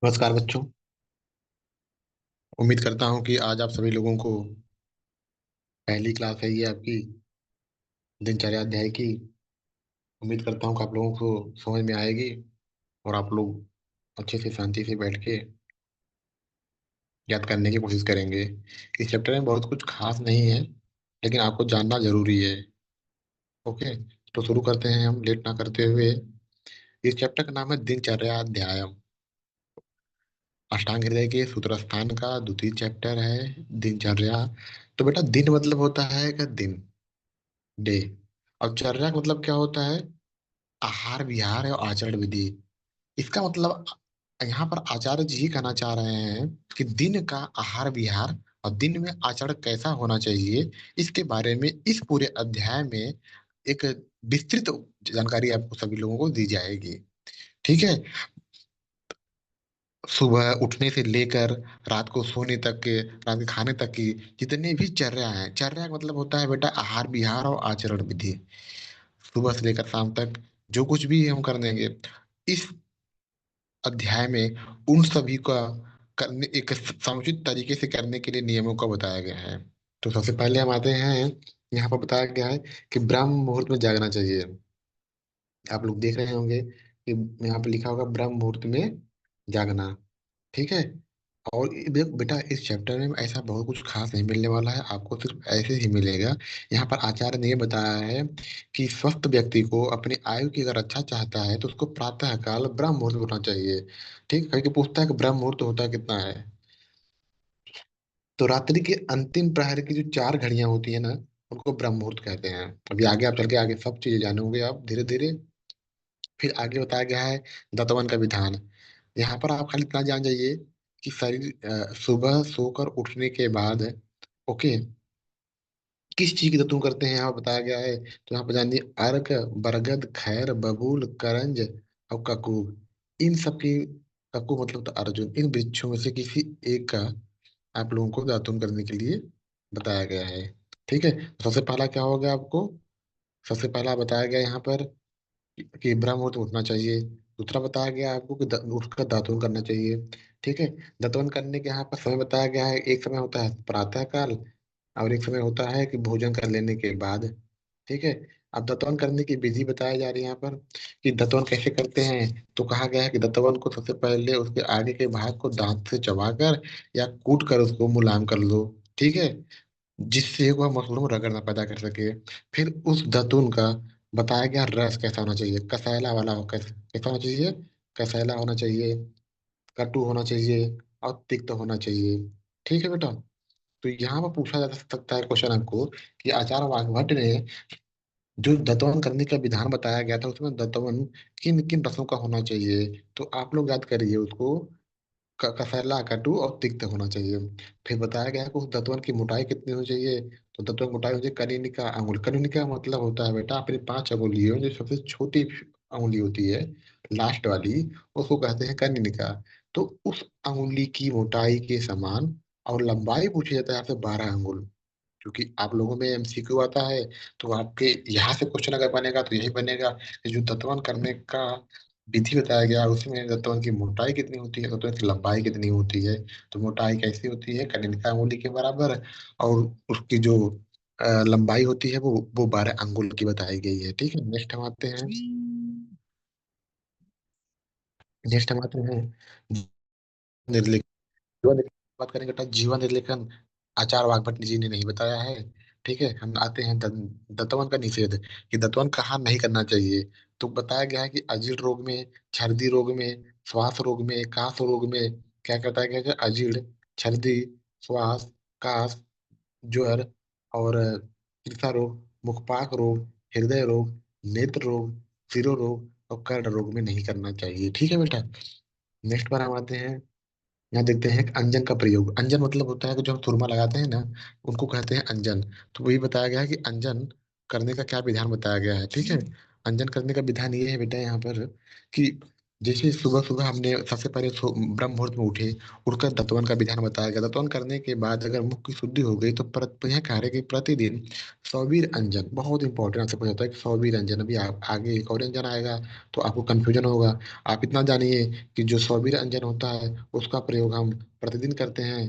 नमस्कार बच्चों। उम्मीद करता हूँ कि आज आप सभी लोगों को पहली क्लास है ये आपकी दिनचर्या अध्याय की। उम्मीद करता हूँ कि आप लोगों को समझ में आएगी और आप लोग अच्छे से शांति से बैठ के याद करने की कोशिश करेंगे। इस चैप्टर में बहुत कुछ खास नहीं है, लेकिन आपको जानना जरूरी है। ओके, तो शुरू करते हैं हम लेट ना करते हुए। इस चैप्टर का नाम है दिनचर्या अध्याय। अष्टांग हृदय के सूत्रस्थान का द्वितीय चैप्टर है दिनचर्या। तो बेटा दिन मतलब होता है का दिन, डे। और चर्या का मतलब क्या होता है? आहार विहार और आचरण विधि। इसका मतलब यहाँ पर आचार्य जी ही कहना चाह रहे हैं कि दिन का आहार विहार और दिन में आचरण कैसा होना चाहिए, इसके बारे में इस पूरे अध्याय में एक विस्तृत जानकारी आपको सभी लोगों को दी जाएगी। ठीक है। सुबह उठने से लेकर रात को सोने तक के, रात के खाने तक की जितनी भी चर्या है, चर्या का मतलब होता है बेटा आहार विहार और आचरण विधि। सुबह से लेकर शाम तक जो कुछ भी हम कर देंगे इस अध्याय में, उन सभी का करने एक समुचित तरीके से करने के लिए नियमों का बताया गया है। तो सबसे पहले हम आते हैं, यहाँ पर बताया गया है कि ब्रह्म मुहूर्त में जागना चाहिए। आप लोग देख रहे होंगे कि यहाँ पे लिखा होगा ब्रह्म मुहूर्त में जागना। ठीक है। और बेटा इस चैप्टर में ऐसा बहुत कुछ खास नहीं मिलने वाला है, आपको सिर्फ ऐसे ही मिलेगा। यहाँ पर आचार्य ने ये बताया है कि स्वस्थ व्यक्ति को अपनी आयु की अगर अच्छा चाहता है तो उसको प्रातः काल ब्रह्म मुहूर्त होना चाहिए। ठीक है, कि पूछता है कि ब्रह्म मुहूर्त होता कितना है। तो रात्रि के अंतिम प्रहर की जो 4 घड़ियां होती है ना, उनको ब्रह्म मुहूर्त कहते हैं। अभी आगे आप चल के आगे सब चीजें जानोगे आप धीरे धीरे। फिर आगे बताया गया है दतवन का विधान। यहाँ पर आप खाली इतना जान जाइए कि शरीर सुबह सोकर उठने के बाद, ओके, किस चीज की दातुन करते हैं यहाँ बताया गया है। तो यहाँ पर जानिए अर्क, बरगद, खैर, बबूल, करंज और ककूब। इन सब की, ककूब मतलब तो अर्जुन, इन वृक्षों में से किसी एक का आप लोगों को दातुन करने के लिए बताया गया है। ठीक है, तो सबसे पहला क्या होगा आपको? सबसे पहला बताया गया यहाँ पर कि ब्रह्म मुहूर्त उठना चाहिए। दूसरा बताया गया आपको कि उसका दातुन करना चाहिए। ठीक है। दातुन करने के यहाँ पर समय बताया गया है, एक समय होता है प्रातः काल और एक समय होता है कि भोजन कर लेने के बाद। ठीक है। अब दत्तवन करने की विधि बताई जा रही है यहाँ पर कि दत्तवन कैसे करते हैं। तो कहा गया है कि दत्तवन को सबसे पहले उसके आगे के भाग को दांत से चबाकर या कूट कर उसको मुलायम कर लो। ठीक है, जिससे वह मसलों में रगड़ ना पैदा कर सके। फिर उस दातून का बताया गया रस कैसा होना चाहिए, कसैला वाला हो, कैसा कैसा होना चाहिए? कसैला होना चाहिए, कटु होना चाहिए और तिक्त होना चाहिए। ठीक है बेटा। तो यहाँ पर पूछा जा सकता है क्वेश्चन आपको कि आचार्य वाग्भट ने जो दत्तवन करने का विधान बताया गया था उसमें दत्तवन किन किन रसों का होना चाहिए। तो आप लोग याद करिए उसको, कसैला, कटु और तिक्त होना चाहिए। फिर बताया गया है कि उस दत्तवन की मोटाई कितनी होनी चाहिए। तो दत्तवन की मोटाई होनी चाहिए कनिनिका अंगुल। कनिनिका मतलब होता है बेटा अपनी 5 अंगुलियों जो सबसे छोटी अंगुली होती है, लास्ट वाली, उसको कहते हैं कनिनिका। तो उस अंगुली की मोटाई के समान और लंबाई पूछी जाता है आपसे 12 अंगुल। क्योंकि आप लोगों में एमसीक्यू आता है, तो आपके यहाँ से क्वेश्चन अगर बनेगा तो यही बनेगा कि जो दत्तवन करने का विधि बताया गया है, उसमें दत्तवन की मोटाई कितनी होती है, दत्तवन की लंबाई कितनी होती है। तो मोटाई कैसी होती है? कनिष्का अंगुली के बराबर। और उसकी जो लंबाई होती है वो 12 अंगुल की बताई गई है। ठीक है, नेक्स्ट हम आते हैं। नेक्स्ट हम आते हैं निर्लिख जीवन निर्लेखन की बात करेंगे तो जीवन निर्लेखन आचार्य वाग्भट जी ने नहीं बताया है। ठीक है, हम आते हैं दत्तवन का निषेध, कि दत्तवन कहाँ नहीं करना चाहिए। तो बताया गया है कि अजीर्ण रोग में, छर्दी रोग में, श्वास रोग में, काश रोग में क्या कहता है कि अजीर्ण, छर्दी, श्वास, काश, ज्वर और तीसरा रोग मुखपाक रोग, हृदय रोग, नेत्र रोग, शिरोरोग और कर्ण रोग में नहीं करना चाहिए। ठीक है बेटा। नेक्स्ट पर हम आते हैं। यहाँ देखते हैं कि अंजन का प्रयोग। अंजन मतलब होता है कि जो हम सुरमा लगाते हैं ना, उनको कहते हैं अंजन। तो वही बताया गया है कि अंजन करने का क्या विधान बताया गया है। ठीक है, अंजन करने का विधान ये है बेटा यहाँ पर कि जैसे सुबह सुबह हमने सबसे पहले ब्रह्म मुहूर्त में उठे, उठकर दंतवन का विधान बताया गया। दंतवन करने के बाद अगर मुख की शुद्धि हो गई तो यह कह रहे कि प्रतिदिन सौवीर अंजन, बहुत इंपॉर्टेंट आपसे पूछा था कि सौवीर अंजन, अभी आगे एक और अंजन आएगा तो आपको कंफ्यूजन होगा। आप इतना जानिए कि जो सौवीर अंजन होता है उसका प्रयोग हम प्रतिदिन करते हैं।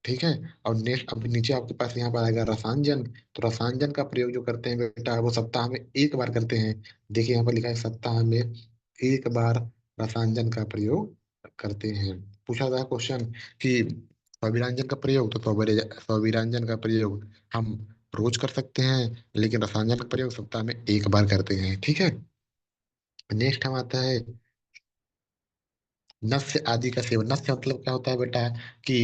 ठीक है। और नेक्स्ट अब नीचे आपके पास यहाँ पर आएगा रसांजन। तो रसांजन का प्रयोग जो करते हैं बेटा वो सप्ताह में एक बार करते हैं। देखिए यहाँ पर लिखा है सप्ताह में एक बार रसायन का प्रयोग करते हैं। पूछा था क्वेश्चन कि स्वीरांजन का प्रयोग, तो स्वीरांजन का प्रयोग हम रोज कर सकते हैं, लेकिन रसायन का प्रयोग सप्ताह में एक बार करते हैं। ठीक है। नेक्स्ट हम आता है नस्य आदि का सेवन। नस्य मतलब क्या होता है बेटा कि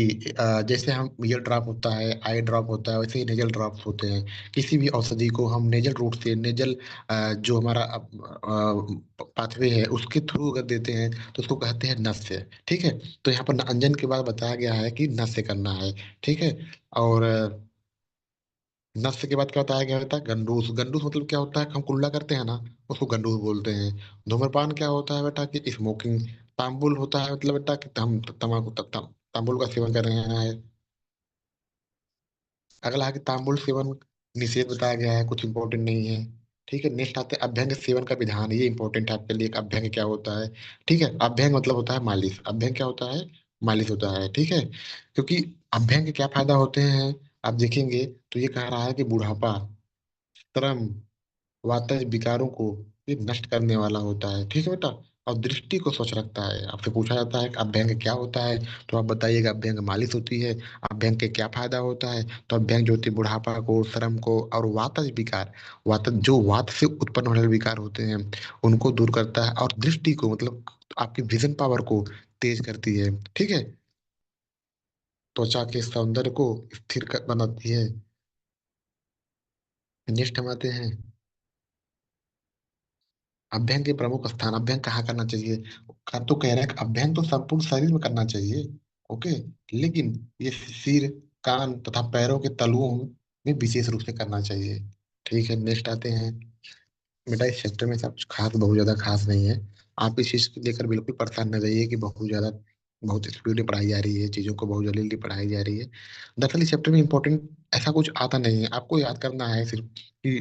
जैसे हम ईयर ड्रॉप होता है, आई ड्रॉप होता है, वैसे ही नेजल ड्रॉप्स होते हैं। किसी भी औषधि को हम नेजल रूट से, नेजल जो हमारा पाथवे है उसके थ्रू अगर देते हैं तो उसको कहते हैं नस्य। ठीक है। तो यहाँ पर अंजन के बाद बताया गया है कि नस्य करना है। ठीक है। और नस्य के बाद क्या बताया गया था, गंडूस। गंडूस मतलब क्या होता है, हम कुल्ला करते हैं ना, उसको गंडूस बोलते हैं। धूम्रपान क्या होता है बेटा कि स्मोकिंग। तांबुल होता है मतलब बेटा कि हम तम्बाकू तांबुल का सेवन कर रहे हैं। अगला है कि तांबुल सेवन निषेध बताया गया है, कुछ इंपॉर्टेंट नहीं है। ठीक है। नेक्स्ट आते हैं अभ्यंग सेवन का विधान। ये इंपॉर्टेंट है आपके लिए कि अभ्यंग क्या होता है। ठीक है। अभ्यंग मतलब होता है मालिश। अभ्यंग क्या होता है, मालिश होता है। ठीक है। क्योंकि अभ्यंग के क्या फायदा होते हैं आप देखेंगे तो ये कह रहा है कि बुढ़ापा, श्रम, वातज विकारों को ये नष्ट करने वाला होता है। ठीक है बेटा। और दृष्टि को स्वच्छ रखता है। आपसे पूछा जाता है कि अभ्यंग क्या होता है, तो आप बताइएगा अभ्यंग मालिश होती है। अभ्यंग के क्या फायदा होता है, तो अभ्यंग जो होती है बुढ़ापा को, श्रम को और वातज विकार, वातज जो वात से उत्पन्न होने वाले विकार होते हैं उनको दूर करता है। और दृष्टि को मतलब आपकी विजन पावर को तेज करती है। ठीक है। त्वचा के सौंदर्य को स्थिर बनाती है। नेक्स्ट हम आते हैं अभ्यंग के प्रमुख स्थान। अभ्यंग कहाँ करना चाहिए, का तो कह रहे हैं कि अभ्यंग तो संपूर्ण शरीर में करना चाहिए। ओके। लेकिन ये सिर, कान तथा पैरों के तलुओं में विशेष रूप से करना चाहिए। ठीक है। नेक्स्ट आते हैं बेटा, इस चैप्टर में सब कुछ खास, बहुत ज्यादा खास नहीं है। आप इस चीज को लेकर बिल्कुल परेशान न रहिए कि बहुत ज्यादा, बहुत स्पीड में पढ़ाई जा रही है, चीजों को बहुत जल्दी जल्दी पढ़ाई जा रही है। दरअसल इस चैप्टर में इंपॉर्टेंट ऐसा कुछ आता नहीं है, आपको याद करना है सिर्फ कि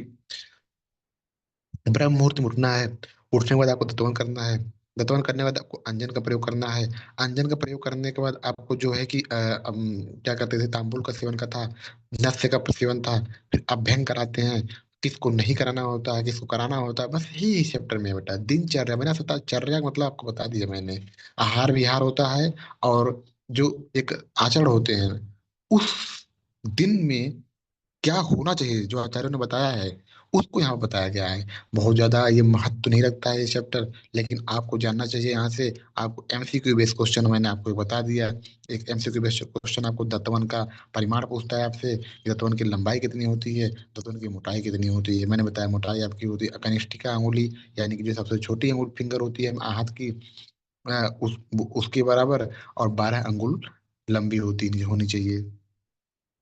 ब्रह्म मुहूर्त में उठना है। उठने के बाद आपको दत्तवन करना है। दत्तवन करने के बाद आपको अंजन का प्रयोग करना है। अंजन का प्रयोग करने के बाद आपको जो है कि क्या करते थे, तांबुल का सेवन का था, नस्य का सेवन था। फिर अभ्यंग कराते हैं। किसको नहीं कराना होता है, किसको कराना होता है, बस यही इस चैप्टर में है बेटा। दिनचर्या मैंने बता, चर्या का मतलब आपको बता दिया मैंने। आहार विहार होता है और जो एक आचरण होते हैं उस दिन में क्या होना चाहिए जो आचार्यों ने बताया है उसको यहाँ बताया गया है। बहुत ज्यादा ये महत्व तो नहीं रखता है ये चैप्टर, लेकिन आपको जानना चाहिए यहाँ से। आपको एमसीक्यू बेस्ड क्वेश्चन मैंने आपको बता दिया। एक एमसीक्यू बेस्ड क्वेश्चन आपको दत्तवन का परिमाण पूछता है आपसे कि दत्तवन की लंबाई कितनी होती है, दत्तवन की मोटाई कितनी होती है। मैंने बताया मोटाई आपकी होती है कनिष्ठिका अंगुली, यानी कि जो सबसे छोटी अंगुल फिंगर होती है हाथ की, उसके बराबर, और 12 अंगुल लंबी होनी चाहिए।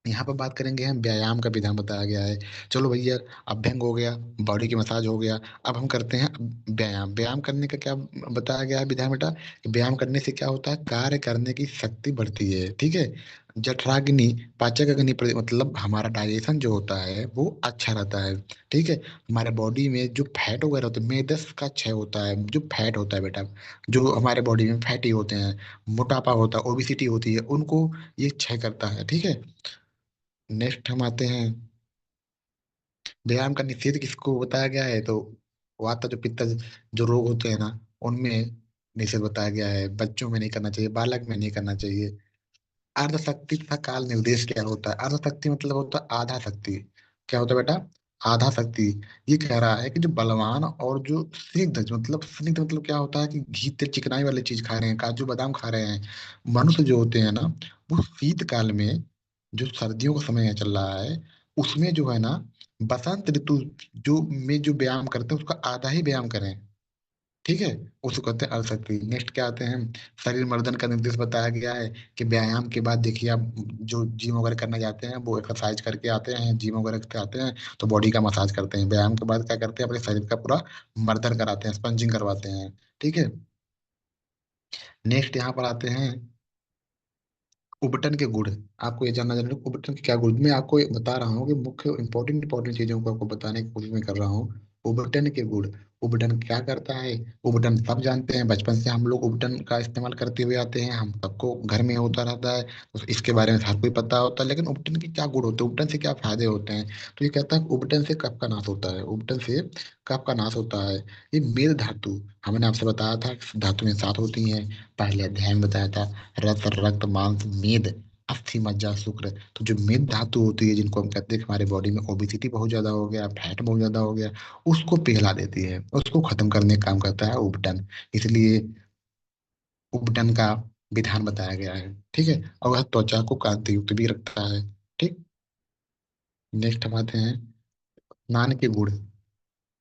यहाँ पर बात करेंगे हम व्यायाम का विधान बताया गया है। चलो भैया, अभ्यंग हो गया, बॉडी की मसाज हो गया। अब हम करते हैं व्यायाम। व्यायाम करने का क्या बताया गया है विधान बेटा कि व्यायाम करने से क्या होता है, कार्य करने की शक्ति बढ़ती है। ठीक है। जठराग्नि, पाचक अग्नि मतलब हमारा डाइजेशन जो होता है वो अच्छा रहता है। ठीक है। हमारे बॉडी में जो फैट वगैरह होते हैं, मेदस का क्षय होता है। जो फैट होता है बेटा, जो हमारे बॉडी में फैटी होते हैं, मोटापा होता है, ओबिसिटी होती है, उनको ये क्षय करता है। ठीक है। नेक्स्ट हम आते हैं व्यायाम का निषेध किसको बताया गया है, तो वात जो पित्त जो रोग होते हैं ना उनमें निषेध बताया गया है। बच्चों में नहीं करना चाहिए, बालक में नहीं करना चाहिए। अर्ध शक्ति तथा काल निर्देश क्या होता है, अर्ध शक्ति मतलब होता है आधा शक्ति। क्या होता है बेटा, आधा शक्ति। ये कह रहा है कि जो बलवान और जो स्निग्ध, मतलब स्निग्ध मतलब क्या होता है कि घी तेल चिकनाई वाली चीज खा रहे हैं, काजू बादाम खा रहे हैं, मनुष्य जो होते हैं ना, वो शीत काल में, जो सर्दियों का समय चल रहा है उसमें जो है ना, बसंत ऋतु जो में जो व्यायाम करते हैं उसका आधा ही व्यायाम करें। ठीक है। उसको कहते हैं अल्सक्ति। नेक्स्ट क्या आते हैं, शरीर मर्दन का निर्देश बताया गया है कि व्यायाम के बाद देखिए आप जो जिम वगैरह करने जाते हैं वो एक्सरसाइज करके आते हैं, जिम वगैरह करके आते हैं तो बॉडी का मसाज करते हैं। व्यायाम के बाद क्या करते हैं, अपने शरीर का पूरा मर्दन कराते हैं, स्पंजिंग करवाते हैं। ठीक है। नेक्स्ट यहाँ पर आते हैं उबटन के गुण। आपको ये जानना जरूरी है, उबटन के क्या गुण। मैं आपको ये बता रहा हूँ कि मुख्य इंपॉर्टेंट इंपॉर्टेंट चीजों को आपको बताने की कोशिश मैं कर रहा हूँ। उबटन के गुण। उबटन क्या करता है? उबटन सब जानते हैं, बचपन से हम लोग उबटन का इस्तेमाल करते हुए आते हैं, हम सबको घर में होता रहता है, तो इसके बारे में हर कोई पता होता है। लेकिन उबटन के क्या गुण होते हैं, उबटन से क्या फायदे होते हैं? तो ये कहता है उबटन से कफ का नाश होता है, उबटन से कफ का नाश होता है। ये मेद धातु, हमने आपसे बताया था धातु में सात होती हैं, पहले अध्याय में बताया था। रस, रक्त, मांस, मेद, अस्थि, मज्जा, शुक्र। तो जो मेद धातु होती है, जिनको हम कहते हैं कि हमारे बॉडी में ओबिसिटी बहुत ज्यादा हो गया, फैट बहुत ज्यादा हो गया, उसको पिघला देती है, उसको खत्म करने का काम करता है उबटन। इसलिए उबटन का विधान बताया गया है। ठीक है। और वह त्वचा को कांतियुक्त भी रखता है। ठीक। नेक्स्ट हम आते हैं स्नान के गुण।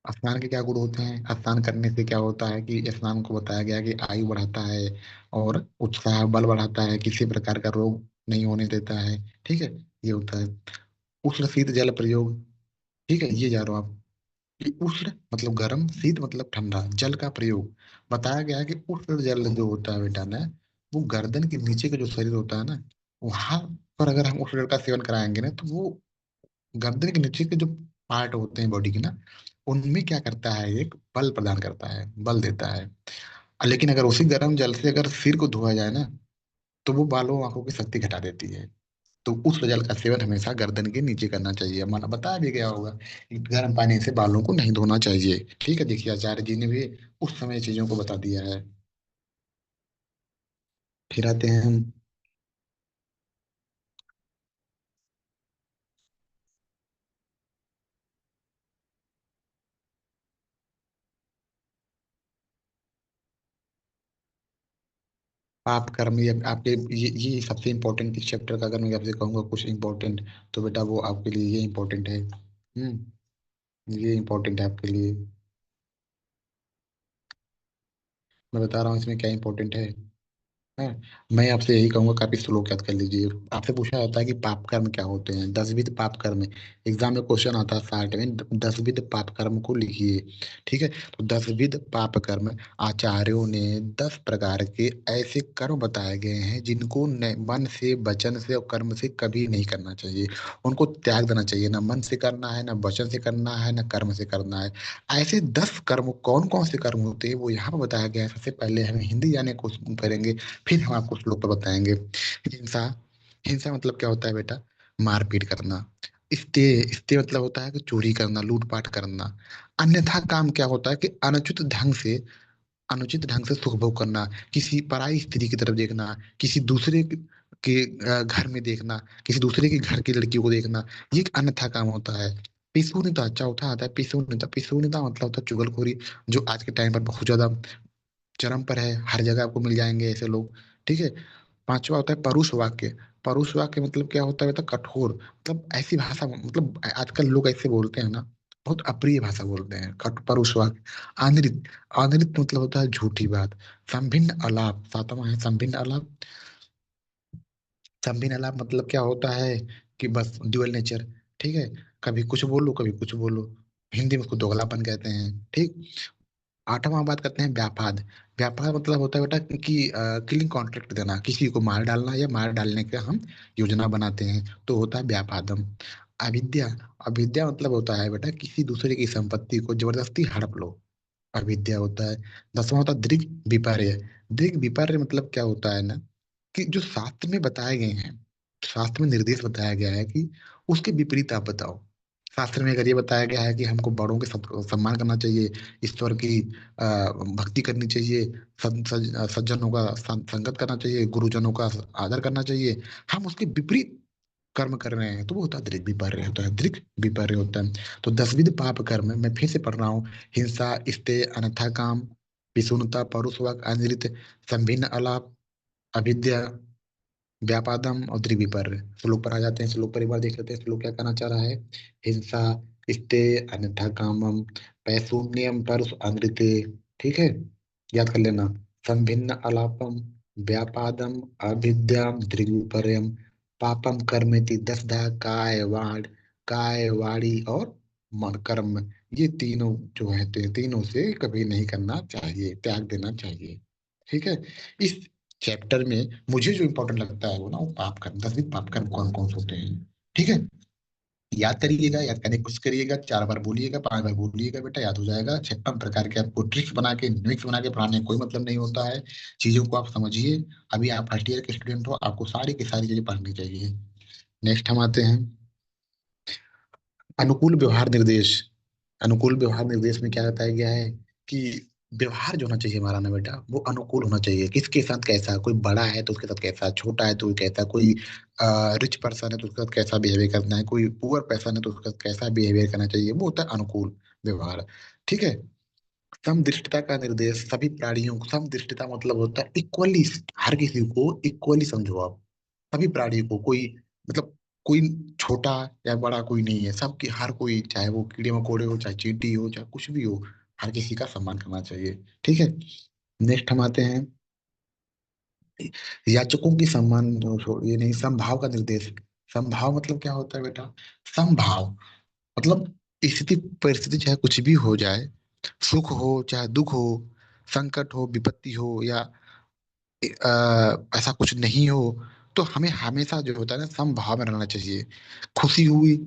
स्नान के क्या गुण होते हैं? स्नान करने से क्या होता है कि स्नान को बताया गया है कि आयु बढ़ाता है और उत्साह बल बढ़ाता है, किसी प्रकार का रोग नहीं होने देता है। ठीक है। ये होता है उष्ण शीत जल प्रयोग। ठीक है, ये जा रहा हूँ आप कि उष्ण मतलब गर्म, शीत मतलब ठंडा, जल का प्रयोग बताया गया है कि उष्ण जल जो होता है बेटा ना, वो गर्दन के नीचे का जो शरीर होता है ना, वहां पर अगर हम उष्ण जल का सेवन कराएंगे ना, तो वो गर्दन के नीचे के जो पार्ट होते हैं बॉडी के ना, उनमें क्या करता है, एक बल प्रदान करता है, बल देता है। लेकिन अगर उसी गर्म जल से अगर सिर को धोया जाए ना, तो वो बालों आंखों की शक्ति घटा देती है। तो उस जल का सेवन हमेशा गर्दन के नीचे करना चाहिए। माना बताया भी गया होगा कि गर्म पानी से बालों को नहीं धोना चाहिए। ठीक है, देखिए आचार्य जी ने भी उस समय चीजों को बता दिया है। फिर आते हैं हम पाप कर्म। ये आपके ये सबसे इम्पोर्टेंट इस चैप्टर का, अगर मैं आपसे कहूंगा कुछ इम्पोर्टेंट, तो बेटा वो आपके लिए ये इम्पोर्टेंट है। ये इम्पोर्टेंट है आपके लिए। मैं बता रहा हूँ इसमें क्या इम्पोर्टेंट है। मैं आपसे यही कहूंगा, काफी श्लोक याद कर लीजिए। आपसे पूछा जाता है कि पाप कर्म क्या होते हैं, 10 विध पाप कर्म। एग्जाम में क्वेश्चन आता है 60 में, 10 विध पाप कर्म को लिखिए। ठीक है। तो 10 विध पाप कर्म, आचार्यों ने 10 प्रकार के ऐसे कर्म बताए गए हैं जिनको मन से, वचन से और कर्म से कभी नहीं करना चाहिए। उनको त्याग देना चाहिए, ना मन से करना है, ना वचन से करना है, ना कर्म से करना है। ऐसे 10 कर्म कौन कौन से कर्म होते हैं वो यहाँ पर बताया गया है। सबसे पहले हम हिंदी जाने की कोशिश करेंगे, फिर हम आपको श्लोक पर बताएंगे। हिंसा। हिंसा मतलब क्या होता है बेटा? मारपीट करना। स्ते मतलब होता है कि चोरी करना, लूटपाट करना। अन्यथा काम क्या होता है कि अनुचित ढंग से सुख भोग करना, किसी पराई स्त्री की तरफ देखना, किसी दूसरे के घर में देखना, किसी दूसरे के घर की लड़कियों को देखना, ये एक अन्यथा काम होता है। पिसूनिता, चौथा आता है पिसूनिता। पिसूनिता मतलब होता है चुगलखोरी, जो आज के टाइम पर बहुत ज्यादा चरम पर है, हर जगह आपको मिल जाएंगे ऐसे लोग। ठीक है। पांचवा होता है परुष वाक्य। परुष वाक्य मतलब क्या होता है बेटा? कठोर, मतलब ऐसी भाषा, मतलब आजकल लोग ऐसे बोलते हैं ना, बहुत अप्रिय भाषा बोलते हैं, परुष वाक्य। आंतरिक। आंतरिक मतलब होता है झूठी बात। संभिन्न अलाप, सातवां है संभिन्न अलाप। संभिन्न अलाप मतलब क्या होता है कि बस ड्यूअल नेचर। ठीक है। कभी कुछ बोलो, कभी कुछ बोलो। हिंदी में उसको दोगलापन कहते हैं। ठीक। आठवां बात करते हैं व्यापाद। व्यापाद मतलब होता है बेटा कि किलिंग कॉन्ट्रैक्ट देना, किसी को मार डालना या मार डालने का हम योजना बनाते हैं, तो होता है व्यापादम। अविद्या। अविद्या मतलब होता है बेटा किसी दूसरे की संपत्ति को जबरदस्ती हड़प लो, अविद्या होता है। 10वां होता है दृग विपर्य। दृग विपर्य मतलब क्या होता है ना, कि जो शास्त्र में बताए गए हैं, शास्त्र में निर्देश बताया गया है कि उसके विपरीत आप बताओ। शास्त्र में अगर ये बताया गया है कि हमको बड़ों के सम्मान करना चाहिए, ईश्वर की भक्ति करनी चाहिए, सज्जनों का संगत करना चाहिए, गुरुजनों का आदर करना चाहिए, हम उसके विपरीत कर्म कर रहे हैं, तो वो होता है दृग विपर्य, होता है दृग विपर्य होता है। तो 10 विध पाप कर्म मैं फिर से पढ़ रहा हूँ। हिंसा, स्ते, अनथा काम, पिसूनता, परुषवाक, अनृत, संभिन्न अलाप, अविद्या, व्यापादम और दृग विपर्य। श्लोक पर आ जाते हैं, श्लोक पर एक बार देख लेते हैं श्लोक क्या कहना चाह रहा है। हिंसा, स्ते, अन्यथा कामम, पैशून्यम, परुष, अनृते। ठीक है, याद कर लेना। संभिन्न अलापम, व्यापादम, अविद्याम, दृग विपर्यम, पापम कर्मेति, 10 काय वाण, काय वाणी और मन कर्म। ये तीनों जो है, तीनों से कभी नहीं करना चाहिए, त्याग देना चाहिए। ठीक है। इस चैप्टर में मुझे जो इंपॉर्टेंट लगता है वो ना, वो पाप कर्म, 10 पाप कर्म कौन कौन से होते हैं। ठीक है, याद करिएगा, याद करने की कोशिश करिएगा, 4 बार बोलिएगा, 5 बार बोलिएगा, बेटा याद हो जाएगा। 56 प्रकार के आपको ट्रिक्स बना के, न्यूक्स बना के पढ़ाने का कोई मतलब नहीं होता है। चीजों को आप समझिए। अभी आप फर्स्ट ईयर के स्टूडेंट हो, आपको सारी की सारी चीजें पढ़नी चाहिए। नेक्स्ट हम आते हैं अनुकूल व्यवहार निर्देश। अनुकूल व्यवहार निर्देश में क्या बताया गया है कि व्यवहार जो होना चाहिए हमारा ना बेटा, वो अनुकूल होना चाहिए। किसके साथ कैसा, कोई बड़ा है तो उसके साथ कैसा, छोटा है तो कैसा, कोई रिच पर्सन है तो उसके साथ कैसा बिहेवियर करना है, कोई पुअर पर्सन है तो उसके साथ कैसा बिहेवियर करना चाहिए, वो होता है अनुकूल व्यवहार। ठीक है। समदृष्टता का निर्देश सभी प्राणियों को, समदृष्टता मतलब होता है इक्वली, हर किसी को इक्वली समझो आप। सभी प्राणियों को, कोई मतलब कोई छोटा या बड़ा कोई नहीं है, सबकी, हर कोई, चाहे वो कीड़े मकोड़े हो, चाहे चींटी हो, चाहे कुछ भी हो, हर किसी का सम्मान करना चाहिए। ठीक है। नेक्स्ट हम आते हैं याचकों की सम्मान, ये नहीं, समभाव का निर्देश। समभाव मतलब क्या होता है बेटा? समभाव मतलब स्थिति परिस्थिति चाहे कुछ भी हो जाए, सुख हो चाहे दुख हो, संकट हो विपत्ति हो, या ऐसा कुछ नहीं हो, तो हमें हमेशा जो होता है ना, समभाव में रहना चाहिए। खुशी हुई,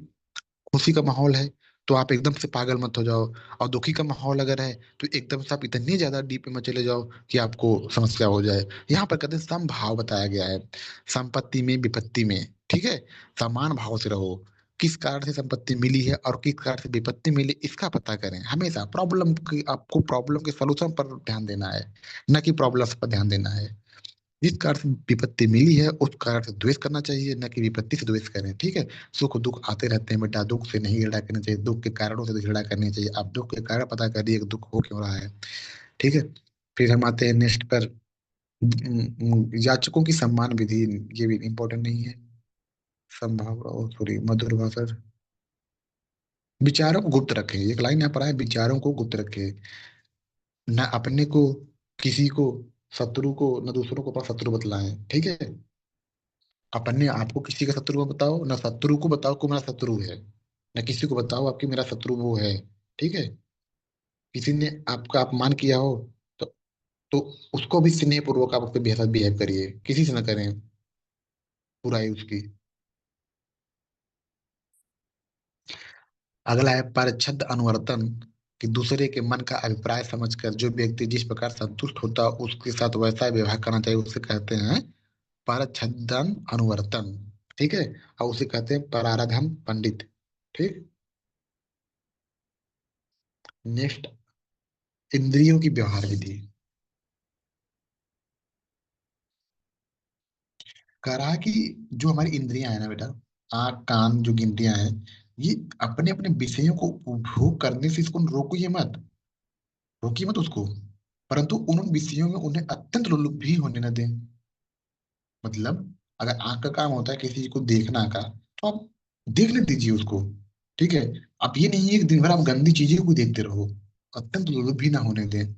खुशी का माहौल है, तो आप एकदम से पागल मत हो जाओ। और दुखी का माहौल अगर है तो एकदम से आप इतनी ज्यादा डीप में चले जाओ कि आपको समस्या हो जाए। यहाँ पर कहते हैं समभाव बताया गया है, संपत्ति में विपत्ति में। ठीक है, समान भाव से रहो। किस कारण से संपत्ति मिली है और किस कारण से विपत्ति मिली, इसका पता करें हमेशा। प्रॉब्लम की, आपको प्रॉब्लम के सलूशन पर ध्यान देना है, न कि प्रॉब्लम्स पर ध्यान देना है। जिस कारण से विपत्ति मिली है उस कारण से द्वेष करना चाहिए, न कि विपत्ति से द्वेष करें। ठीक है। सुख दुख आते रहते हैं बेटा, दुख से नहीं झगड़ा करना चाहिए, दुख के कारणों से झगड़ा करनी चाहिए। आप दुख के कारण पता करिए कि दुख हो क्यों रहा है। ठीक है। फिर हम आते हैं नेक्स्ट पर, याचकों की सम्मान विधि। ये भी इम्पोर्टेंट नहीं है। संभाव, सॉरी, मधुर भाषा। विचारों को गुप्त रखें, एक लाइन यहाँ पर है, विचारों को गुप्त रखें। न अपने को, किसी को, शत्रु को, न दूसरों को अपना शत्रु बतलाएं। ठीक है। अपने आप को किसी का शत्रु मत बताओ, ना शत्रु को बताओ को मेरा शत्रु है, ना किसी को बताओ आपकी मेरा शत्रु वो है। ठीक है। किसी ने आपका अपमान किया हो तो तो उसको भी स्नेह पूर्वक आप उसके साथ बिहेव करिए, किसी से ना करें बुराई उसकी। अगला है परछद अनुवर्तन, कि दूसरे के मन का अभिप्राय समझकर जो व्यक्ति जिस प्रकार संतुष्ट होता है उसके साथ वैसा व्यवहार करना चाहिए, उसे कहते हैं परछदन अनुवर्तन। ठीक है। और उसे कहते हैं पराराधन पंडित। ठीक। नेक्स्ट, इंद्रियों की व्यवहार विधि। कह रहा है कि जो हमारी इंद्रियां है ना बेटा, आँख कान जो इंद्रियां हैं, ये अपने अपने विषयों को उपभोग करने से इसको रोकिए मत, रोकिए मत उसको, परंतु उन उन विषयों में उन्हें अत्यंत लोलुप भी होने न दें। मतलब अगर आँख का काम होता है किसी चीज को देखना का, तो आप देखने दीजिए उसको। ठीक है। आप ये नहीं है कि दिन भर आप गंदी चीजें को देखते रहो, अत्यंत लोलुप भी ना होने दें।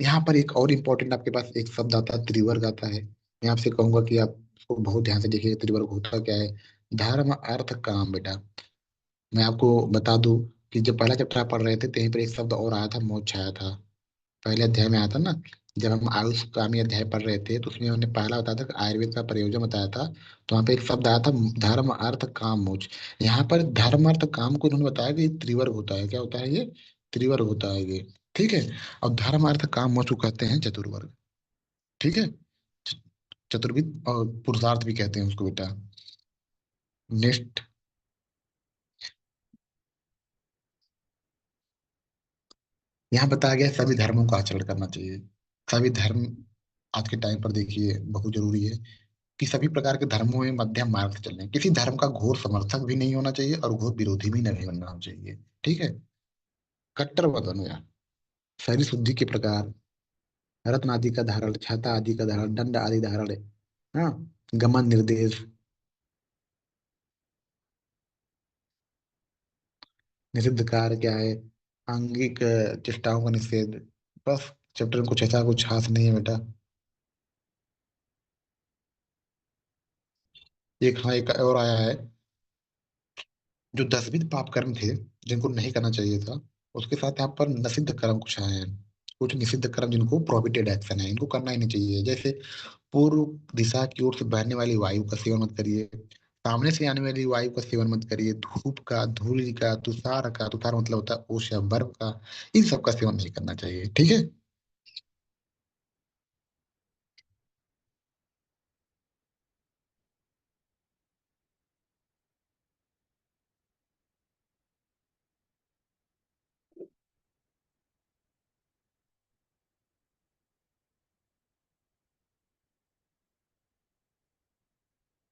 यहाँ पर एक और इम्पोर्टेंट आपके पास एक शब्द आता है, त्रिवर्ग आता है। मैं आपसे कहूंगा कि आप उसको बहुत ध्यान से देखिए, त्रिवर्ग होता क्या है। धर्म अर्थ काम बेटा। मैं आपको बता दूं कि जब पहला चैप्टर आप पढ़ रहे थे, कहीं पर एक शब्द और आया था, मोक्ष आया था। पहले अध्याय में आया था ना, जब हम आयुष कामी अध्याय पढ़ रहे थे तो उसमें हमने पहला बताया था कि आयुर्वेद का प्रयोजन बताया था। तो वहाँ पे एक शब्द आया था, धर्म अर्थ काम मोक्ष। यहाँ पर धर्म अर्थ काम को उन्होंने बताया कि ये त्रिवर्ग होता है। क्या होता है ये? त्रिवर्ग होता है ये। ठीक है। और धर्म अर्थ काम मोक्ष को कहते हैं चतुर्वर्ग। ठीक है। च- चतुर्विध और पुरुषार्थ भी कहते हैं उसको बेटा। नेक्स्ट, यहाँ बताया गया है, सभी धर्मों का आचरण करना चाहिए। सभी धर्म आज के टाइम पर देखिए बहुत जरूरी है कि सभी प्रकार के धर्मों में मध्यम मार्ग से चलें। किसी धर्म का घोर समर्थक भी नहीं होना चाहिए और घोर विरोधी भी नहीं बनना चाहिए। ठीक है। कट्टरवाद अनुया, शरीर शुद्धि के प्रकार, रत्न आदि का धारण, छाता आदि का धारण, दंड आदि धारण है। हाँ। गमन निर्देश, निषिद्ध कार्य क्या है, आंगिक चेष्टाओं का निषेध। बस चैप्टर में कुछ ऐसा कुछ खास नहीं है बेटा। एक, हाँ, एक और आया है, जो 10 पाप कर्म थे जिनको नहीं करना चाहिए था, उसके साथ यहाँ पर निषिद्ध कर्म कुछ आए हैं, कुछ निषिद्ध कर्म जिनको प्रोहिबिटेड एक्शन है, इनको करना ही नहीं चाहिए। जैसे पूर्व दिशा की ओर से बहने वाली वायु का सेवन मत करिए, सामने से आने वाली वायु का सेवन मत करिए, धूप का, धूल का, तुषार का, तुषार मतलब होता है ओस या बर्फ का, इन सब का सेवन नहीं करना चाहिए, ठीक है।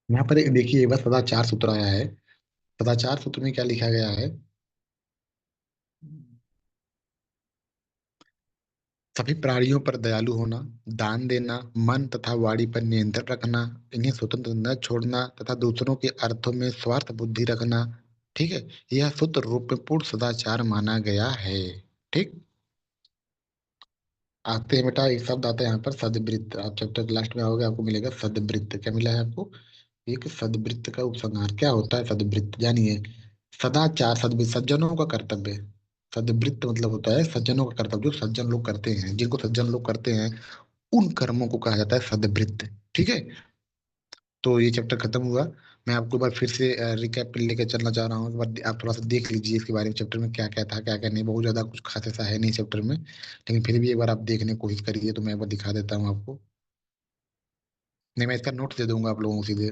यहाँ पर एक देखिए, बस सदाचार सूत्र आया है। सदाचार सूत्र में क्या लिखा गया है? सभी प्राणियों पर दयालु होना, दान देना, मन तथा वाणी पर नियंत्रण रखना, इन्हें स्वतंत्र न छोड़ना तथा दूसरों के अर्थों में स्वार्थ बुद्धि रखना, ठीक है, यह शुद्ध रूप में पूर्ण सदाचार माना गया है। ठीक। आते हैं बेटा, एक शब्द आता है यहाँ पर सदवृत्त। आप जब तक लास्ट में आओगे आपको मिलेगा सदवृत्त। क्या मिला है आपको? एक सदवृत्त का उपसंहार। क्या होता है सदवृत्त, जानिए। सदाचार, सद्वृत्त सज्जनों का कर्तव्य। सदवृत्त मतलब होता है सज्जनों का कर्तव्य, जो सज्जन लोग करते हैं, जिनको सज्जन लोग करते हैं, उन कर्मों को कहा जाता है सदवृत्त। ठीक है। तो ये चैप्टर खत्म हुआ। मैं आपको एक बार फिर से रिकैप लेके चलना चाह रहा हूँ। एक बार आप थोड़ा सा देख लीजिए इसके बारे में, चैप्टर में क्या क्या था, क्या क्या नहीं। बहुत ज्यादा कुछ खास ऐसा है नहीं चैप्टर में, लेकिन फिर भी एक बार आप देखने की कोशिश करिए। तो मैं एक बार दिखा देता हूँ आपको। नहीं, मैं इसका नोट दे दूंगा आप लोगों को सीधे।